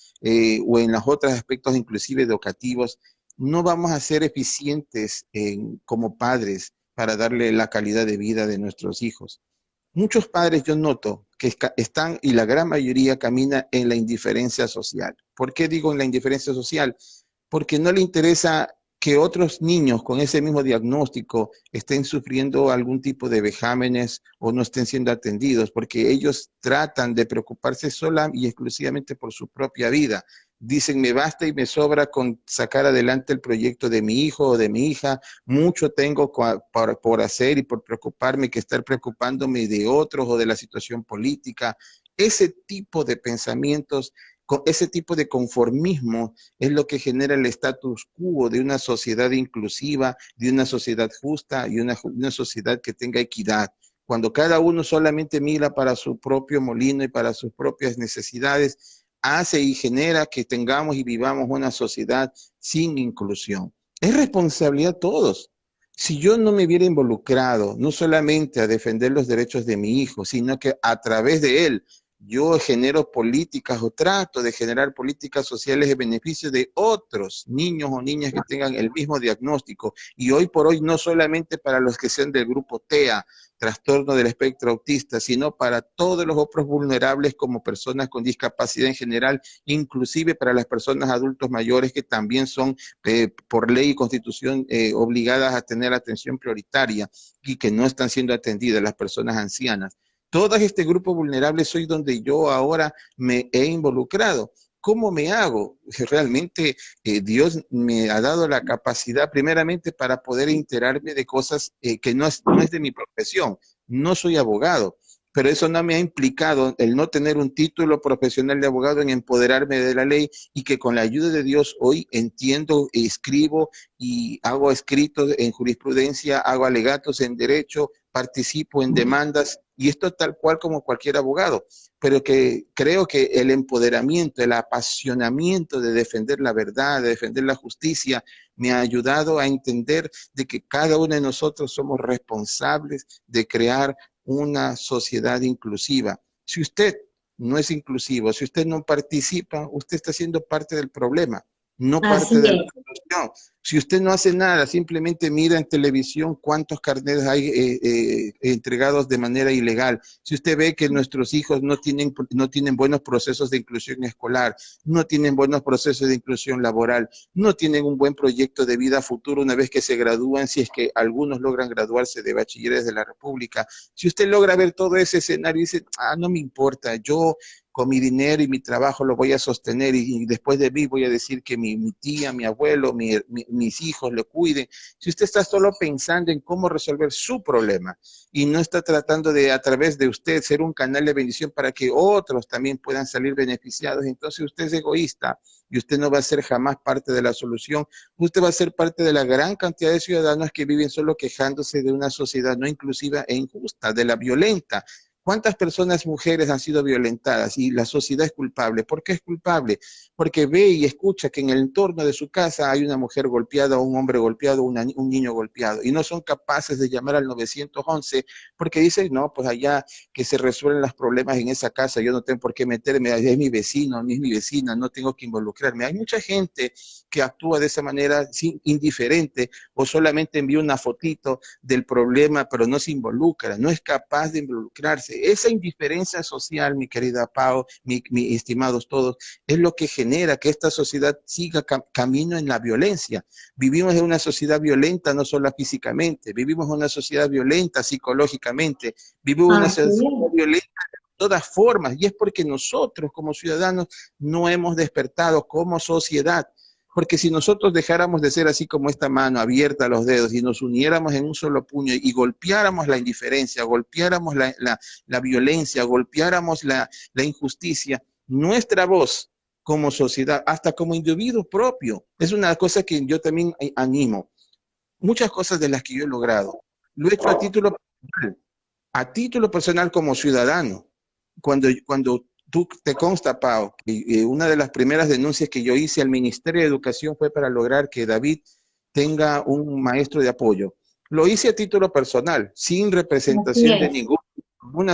S2: o en los otros aspectos inclusive educativos, no vamos a ser eficientes como padres para darle la calidad de vida de nuestros hijos. Muchos padres yo noto que están, y la gran mayoría camina en la indiferencia social. ¿Por qué digo en la indiferencia social? Porque no le interesa que otros niños con ese mismo diagnóstico estén sufriendo algún tipo de vejámenes o no estén siendo atendidos, porque ellos tratan de preocuparse sola y exclusivamente por su propia vida. Dicen, me basta y me sobra con sacar adelante el proyecto de mi hijo o de mi hija, mucho tengo por hacer y por preocuparme que estar preocupándome de otros o de la situación política. Ese tipo de pensamientos, ese tipo de conformismo es lo que genera el status quo de una sociedad inclusiva, de una sociedad justa y una sociedad que tenga equidad. Cuando cada uno solamente mira para su propio molino y para sus propias necesidades, hace y genera que tengamos y vivamos una sociedad sin inclusión. Es responsabilidad de todos. Si yo no me hubiera involucrado, no solamente a defender los derechos de mi hijo, sino que a través de él yo genero políticas o trato de generar políticas sociales de beneficio de otros niños o niñas que tengan el mismo diagnóstico. Y hoy por hoy no solamente para los que sean del grupo TEA, trastorno del espectro autista, sino para todos los otros vulnerables como personas con discapacidad en general, inclusive para las personas adultos mayores que también son por ley y constitución obligadas a tener atención prioritaria y que no están siendo atendidas, las personas ancianas. Todo este grupo vulnerable soy donde yo ahora me he involucrado. ¿Cómo me hago? Realmente Dios me ha dado la capacidad primeramente para poder enterarme de cosas que no es de mi profesión. No soy abogado, pero eso no me ha implicado el no tener un título profesional de abogado en empoderarme de la ley y que con la ayuda de Dios hoy entiendo, escribo y hago escritos en jurisprudencia, hago alegatos en derecho, participo en demandas y esto tal cual como cualquier abogado, pero que creo que el empoderamiento, el apasionamiento de defender la verdad, de defender la justicia, me ha ayudado a entender de que cada uno de nosotros somos responsables de crear una sociedad inclusiva. Si usted no es inclusivo, si usted no participa, usted está siendo parte del problema, no parte
S1: Así
S2: de la
S1: es.
S2: solución. Si usted no hace nada, simplemente mira en televisión cuántos carnets hay entregados de manera ilegal. Si usted ve que nuestros hijos no tienen buenos procesos de inclusión escolar, no tienen buenos procesos de inclusión laboral, no tienen un buen proyecto de vida futuro una vez que se gradúan, si es que algunos logran graduarse de bachilleres de la República. Si usted logra ver todo ese escenario y dice, no me importa, yo con mi dinero y mi trabajo lo voy a sostener y después de mí voy a decir que mi tía, mi abuelo, mis hijos lo cuiden. Si usted está solo pensando en cómo resolver su problema y no está tratando de a través de usted ser un canal de bendición para que otros también puedan salir beneficiados, entonces usted es egoísta y usted no va a ser jamás parte de la solución. Usted va a ser parte de la gran cantidad de ciudadanos que viven solo quejándose de una sociedad no inclusiva e injusta, de la violenta. ¿Cuántas personas, mujeres, han sido violentadas y la sociedad es culpable? ¿Por qué es culpable? Porque ve y escucha que en el entorno de su casa hay una mujer golpeada, un hombre golpeado, un niño golpeado, y no son capaces de llamar al 911 porque dicen, no, pues allá que se resuelven los problemas en esa casa, yo no tengo por qué meterme, es mi vecino, ni es mi vecina, no tengo que involucrarme. Hay mucha gente que actúa de esa manera indiferente o solamente envía una fotito del problema, pero no se involucra, no es capaz de involucrarse. Esa indiferencia social, mi querida Pau, mi estimados todos, es lo que genera que esta sociedad siga camino en la violencia. Vivimos en una sociedad violenta no solo físicamente, vivimos en una sociedad violenta psicológicamente, vivimos en una
S1: Así
S2: sociedad
S1: es.
S2: violenta de todas formas, y es porque nosotros como ciudadanos no hemos despertado como sociedad. Porque si nosotros dejáramos de ser así como esta mano abierta a los dedos y nos uniéramos en un solo puño y golpeáramos la indiferencia, golpeáramos la violencia, golpeáramos la injusticia, nuestra voz como sociedad, hasta como individuo propio, es una cosa que yo también animo. Muchas cosas de las que yo he logrado, lo he hecho a título personal como ciudadano. Cuando tú te consta, Pau, y una de las primeras denuncias que yo hice al Ministerio de Educación fue para lograr que David tenga un maestro de apoyo. Lo hice a título personal, sin
S1: Así
S2: representación de
S1: es.
S2: ninguna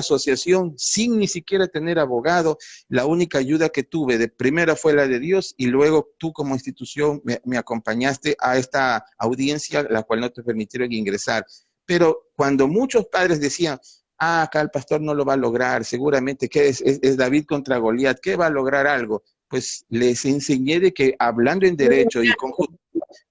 S2: asociación, sin ni siquiera tener abogado. La única ayuda que tuve de primera fue la de Dios y luego tú como institución me acompañaste a esta audiencia, la cual no te permitieron ingresar. Pero cuando muchos padres decían, acá el pastor no lo va a lograr, seguramente que es David contra Goliat, ¿qué va a lograr algo? Pues les enseñé de que hablando en derecho y con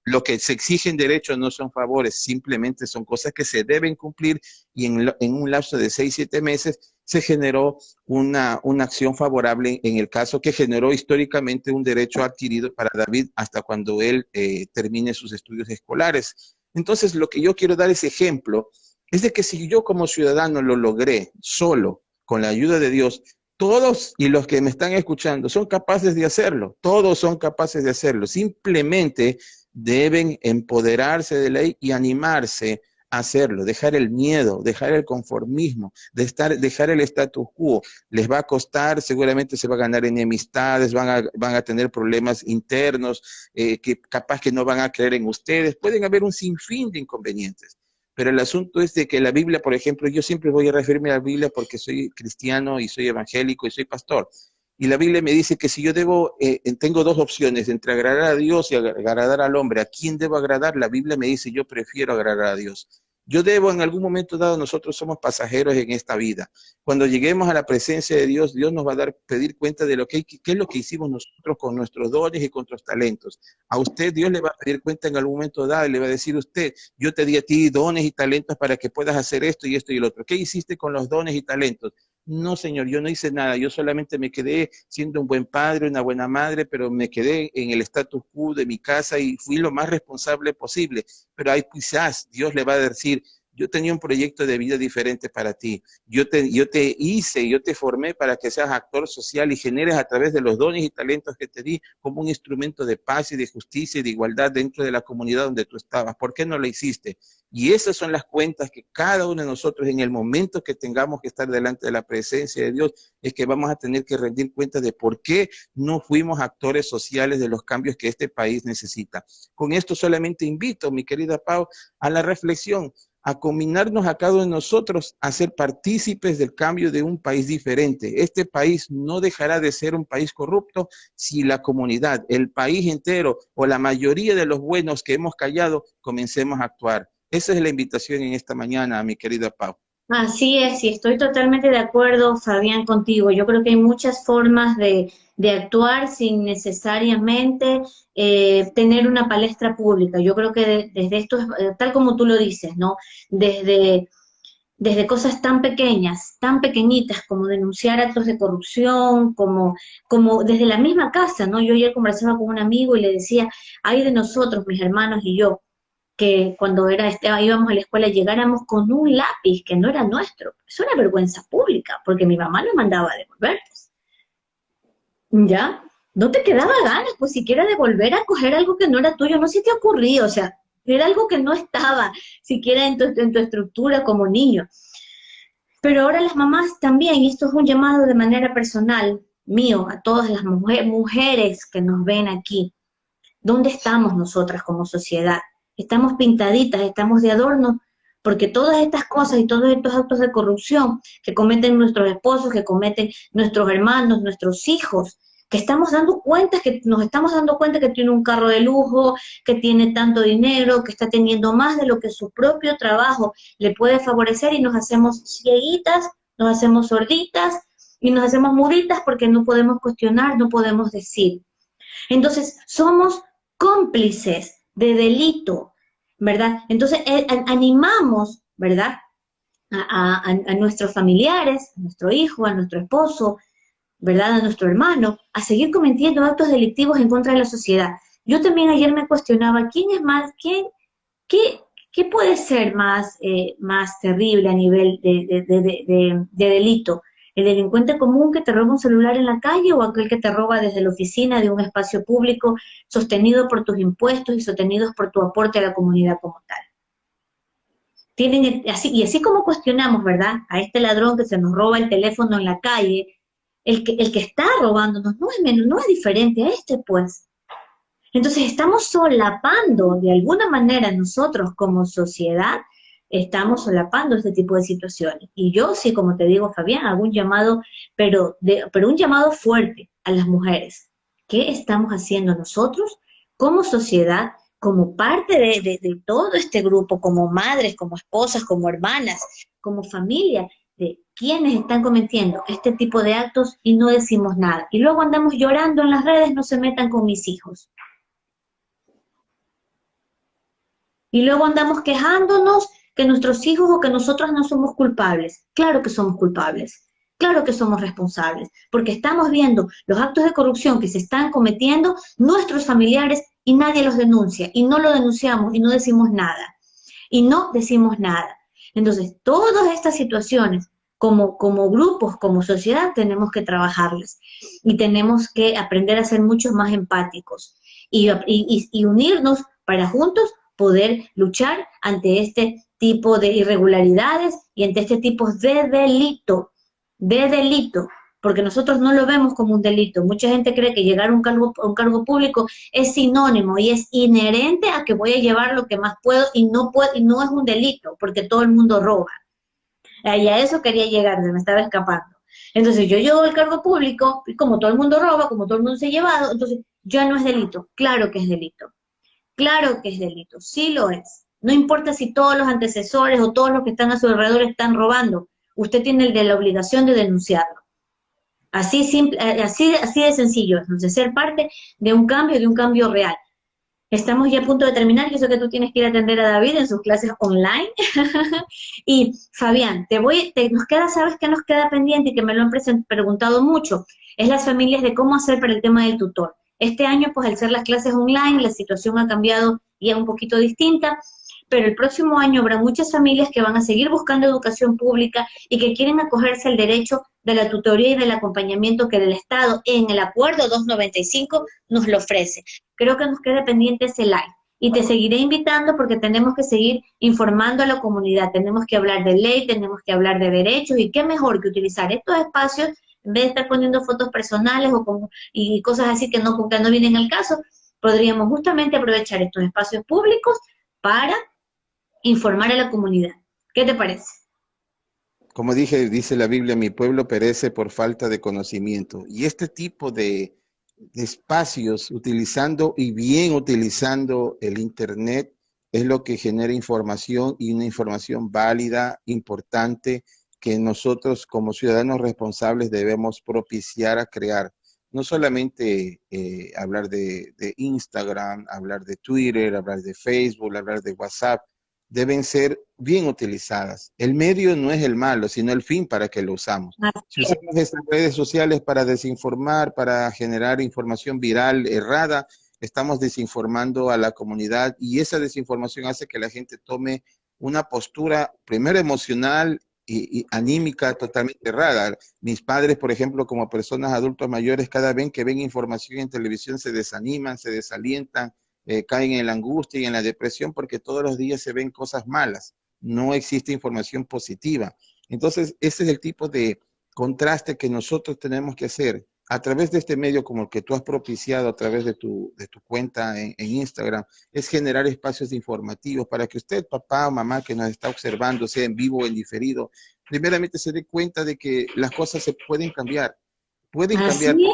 S2: lo que se exige en derecho no son favores, simplemente son cosas que se deben cumplir y en un lapso de 6, 7 meses se generó una acción favorable en el caso que generó históricamente un derecho adquirido para David hasta cuando él termine sus estudios escolares. Entonces, lo que yo quiero dar ese ejemplo es de que si yo como ciudadano lo logré solo, con la ayuda de Dios, todos y los que me están escuchando son capaces de hacerlo, todos son capaces de hacerlo, simplemente deben empoderarse de ley y animarse a hacerlo, dejar el miedo, dejar el conformismo, dejar el status quo. Les va a costar, seguramente se va a ganar enemistades, van a tener problemas internos, que capaz que no van a creer en ustedes, pueden haber un sinfín de inconvenientes. Pero el asunto es de que la Biblia, por ejemplo, yo siempre voy a referirme a la Biblia porque soy cristiano y soy evangélico y soy pastor. Y la Biblia me dice que si yo tengo dos opciones, entre agradar a Dios y agradar al hombre, ¿a quién debo agradar? La Biblia me dice, yo prefiero agradar a Dios. Yo debo, en algún momento dado, nosotros somos pasajeros en esta vida. Cuando lleguemos a la presencia de Dios, Dios nos va a pedir cuenta de qué es lo que hicimos nosotros con nuestros dones y con nuestros talentos. A usted Dios le va a pedir cuenta en algún momento dado y le va a decir usted, yo te di a ti dones y talentos para que puedas hacer esto y el otro. ¿Qué hiciste con los dones y talentos? No, señor, yo no hice nada, yo solamente me quedé siendo un buen padre, una buena madre, pero me quedé en el status quo de mi casa y fui lo más responsable posible. Pero ahí quizás Dios le va a decir, yo tenía un proyecto de vida diferente para ti. Yo te formé para que seas actor social y generes a través de los dones y talentos que te di como un instrumento de paz y de justicia y de igualdad dentro de la comunidad donde tú estabas. ¿Por qué no lo hiciste? Y esas son las cuentas que cada uno de nosotros, en el momento que tengamos que estar delante de la presencia de Dios, es que vamos a tener que rendir cuenta de por qué no fuimos actores sociales de los cambios que este país necesita. Con esto solamente invito, mi querida Pau, a la reflexión, a combinarnos a cada uno de nosotros a ser partícipes del cambio de un país diferente. Este país no dejará de ser un país corrupto si la comunidad, el país entero o la mayoría de los buenos que hemos callado comencemos a actuar. Esa es la invitación en esta mañana, mi querida Pau.
S1: Así es, y estoy totalmente de acuerdo, Fabián, contigo. Yo creo que hay muchas formas de actuar sin necesariamente tener una palestra pública. Yo creo que desde esto, tal como tú lo dices, ¿no? Desde, desde cosas tan pequeñas, tan pequeñitas, como denunciar actos de corrupción, como desde la misma casa, ¿no? Yo ayer conversaba con un amigo y le decía, ay de nosotros, mis hermanos y yo, que cuando íbamos a la escuela llegáramos con un lápiz que no era nuestro. Es una vergüenza pública, porque mi mamá nos mandaba a devolver. ¿Ya? No te quedaba ganas, pues siquiera de volver a coger algo que no era tuyo, no se te ocurría, o sea, era algo que no estaba siquiera en tu estructura como niño. Pero ahora las mamás también, y esto es un llamado de manera personal mío a todas las mujeres que nos ven aquí. ¿Dónde estamos nosotras como sociedad? Estamos pintaditas, estamos de adorno, porque todas estas cosas y todos estos actos de corrupción que cometen nuestros esposos, que cometen nuestros hermanos, nuestros hijos, que estamos dando cuenta, que nos estamos dando cuenta que tiene un carro de lujo, que tiene tanto dinero, que está teniendo más de lo que su propio trabajo le puede favorecer y nos hacemos cieguitas, nos hacemos sorditas y nos hacemos muditas porque no podemos cuestionar, no podemos decir. Entonces, somos cómplices de delito, ¿verdad? Entonces, animamos, ¿verdad? A nuestros familiares, a nuestro hijo, a nuestro esposo, ¿verdad? A nuestro hermano, a seguir cometiendo actos delictivos en contra de la sociedad. Yo también ayer me cuestionaba, ¿quién es más, qué puede ser más terrible a nivel de delito? ¿El delincuente común que te roba un celular en la calle o aquel que te roba desde la oficina de un espacio público sostenido por tus impuestos y sostenidos por tu aporte a la comunidad como tal? Y así como cuestionamos, ¿verdad? A este ladrón que se nos roba el teléfono en la calle, el que está robándonos no es diferente a este, pues. Entonces estamos solapando, de alguna manera nosotros como sociedad, estamos solapando este tipo de situaciones. Y yo sí, como te digo, Fabián, hago un llamado, pero un llamado fuerte a las mujeres. ¿Qué estamos haciendo nosotros como sociedad, como parte de todo este grupo, como madres, como esposas, como hermanas, como familia, de quienes están cometiendo este tipo de actos y no decimos nada? Y luego andamos llorando en las redes, no se metan con mis hijos. Y luego andamos quejándonos que nuestros hijos o que nosotros no somos culpables. Claro que somos culpables, claro que somos responsables, porque estamos viendo los actos de corrupción que se están cometiendo nuestros familiares y nadie los denuncia, y no lo denunciamos y no decimos nada, y no decimos nada. Entonces, todas estas situaciones, como grupos, como sociedad, tenemos que trabajarlas, y tenemos que aprender a ser mucho más empáticos, y unirnos para juntos poder luchar ante este tipo de irregularidades y ante este tipo de delito, porque nosotros no lo vemos como un delito. Mucha gente cree que llegar a un cargo público es sinónimo y es inherente a que voy a llevar lo que más puedo y no es un delito, porque todo el mundo roba. Y a eso quería llegar, se me estaba escapando. Entonces yo llego al cargo público, y como todo el mundo roba, como todo el mundo se ha llevado, entonces ya no es delito. Claro que es delito. Claro que es delito, sí lo es. No importa si todos los antecesores o todos los que están a su alrededor están robando, usted tiene la obligación de denunciarlo. Así, simple, así de sencillo, entonces ser parte de un cambio real. Estamos ya a punto de terminar, yo sé que tú tienes que ir a atender a David en sus clases online. Y Fabián, nos queda, ¿sabes qué nos queda pendiente y que me lo han preguntado mucho? Es las familias de cómo hacer para el tema del tutor. Este año, pues al ser las clases online, la situación ha cambiado y es un poquito distinta, pero el próximo año habrá muchas familias que van a seguir buscando educación pública y que quieren acogerse al derecho de la tutoría y del acompañamiento que el Estado en el Acuerdo 295 nos lo ofrece. Creo que nos queda pendiente ese live. Y te seguiré invitando porque tenemos que seguir informando a la comunidad, tenemos que hablar de ley, tenemos que hablar de derechos, y qué mejor que utilizar estos espacios en vez de estar poniendo fotos personales y cosas así que no vienen al caso. Podríamos justamente aprovechar estos espacios públicos para informar a la comunidad. ¿Qué te parece?
S2: Como dije, dice la Biblia, mi pueblo perece por falta de conocimiento. Y este tipo de espacios, utilizando y bien utilizando el Internet, es lo que genera información, y una información válida, importante, que nosotros como ciudadanos responsables debemos propiciar a crear. No solamente hablar de Instagram, hablar de Twitter, hablar de Facebook, hablar de WhatsApp, deben ser bien utilizadas. El medio no es el malo, sino el fin para que lo usamos. Si usamos estas redes sociales para desinformar, para generar información viral errada, estamos desinformando a la comunidad, y esa desinformación hace que la gente tome una postura, primero emocional y anímica, totalmente errada. Mis padres, por ejemplo, como personas adultos mayores, cada vez que ven información en televisión se desaniman, se desalientan, caen en la angustia y en la depresión, porque todos los días se ven cosas malas, no existe información positiva. Entonces, ese es el tipo de contraste que nosotros tenemos que hacer a través de este medio como el que tú has propiciado a través de tu cuenta en Instagram, es generar espacios informativos para que usted, papá o mamá que nos está observando, sea en vivo o en diferido, primeramente se dé cuenta de que las cosas se pueden cambiar. Pueden cambiar.
S1: Así es.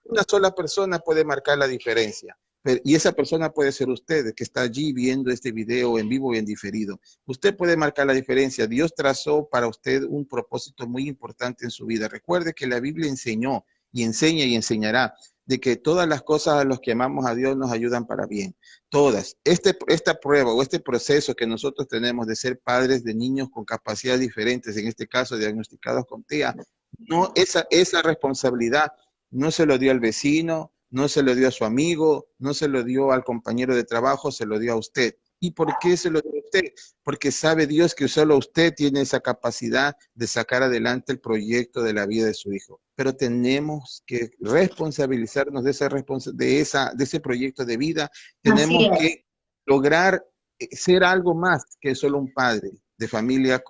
S2: Una sola persona puede marcar la diferencia. Y esa persona puede ser usted, que está allí viendo este video en vivo y en diferido. Usted puede marcar la diferencia. Dios trazó para usted un propósito muy importante en su vida. Recuerde que la Biblia enseñó y enseña y enseñará de que todas las cosas a los que amamos a Dios nos ayudan para bien. Todas. Esta prueba o este proceso que nosotros tenemos de ser padres de niños con capacidades diferentes, en este caso diagnosticados con TEA, no, esa responsabilidad no se lo dio al vecino, no se lo dio a su amigo, no se lo dio al compañero de trabajo, se lo dio a usted. ¿Y por qué se lo dio a usted? Porque sabe Dios que solo usted tiene esa capacidad de sacar adelante el proyecto de la vida de su hijo. Pero tenemos que responsabilizarnos de ese proyecto de vida. Tenemos que lograr ser algo más que solo un padre de familia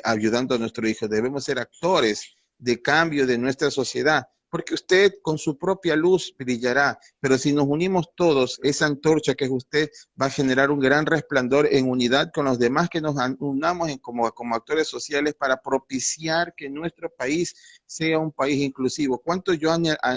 S2: ayudando a nuestro hijo. Debemos ser actores de cambio de nuestra sociedad, porque usted con su propia luz brillará, pero si nos unimos todos, esa antorcha que es usted va a generar un gran resplandor en unidad con los demás, que nos unamos como actores sociales para propiciar que nuestro país sea un país inclusivo. ¿Cuánto yo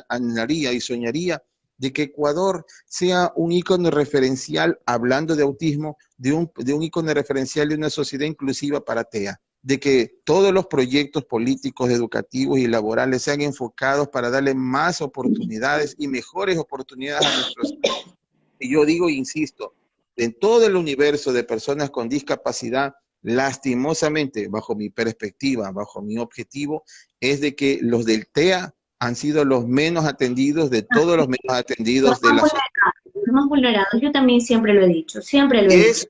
S2: anhelaría y soñaría de que Ecuador sea un ícono referencial, hablando de autismo, de un ícono referencial de una sociedad inclusiva para TEA? De que todos los proyectos políticos, educativos y laborales sean enfocados para darle más oportunidades y mejores oportunidades a nuestros hijos. Y yo digo e insisto, en todo el universo de personas con discapacidad, lastimosamente, bajo mi perspectiva, bajo mi objetivo, es de que los del TEA han sido los menos atendidos de todos los menos atendidos de la sociedad.
S1: Los más vulnerados, yo también siempre lo he dicho, siempre lo he dicho.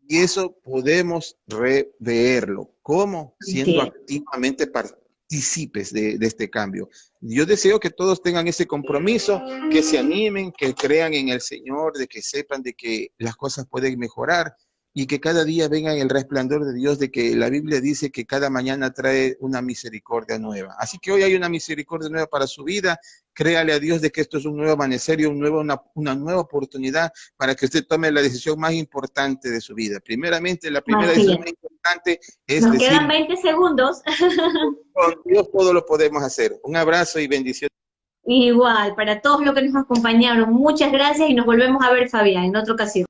S2: Y eso podemos reverlo. ¿Cómo? Siendo activamente partícipes de este cambio. Yo deseo que todos tengan ese compromiso, que se animen, que crean en el Señor, de que sepan de que las cosas pueden mejorar y que cada día vengan el resplandor de Dios, de que la Biblia dice que cada mañana trae una misericordia nueva. Así que hoy hay una misericordia nueva para su vida. Créale a Dios de que esto es un nuevo amanecer y una nueva oportunidad para que usted tome la decisión más importante de su vida. Primeramente, la primera decisión más importante es
S1: Nos quedan 20 segundos.
S2: Con Dios todo lo podemos hacer. Un abrazo y bendiciones.
S1: Igual, para todos los que nos acompañaron, muchas gracias y nos volvemos a ver, Fabián, en otra ocasión.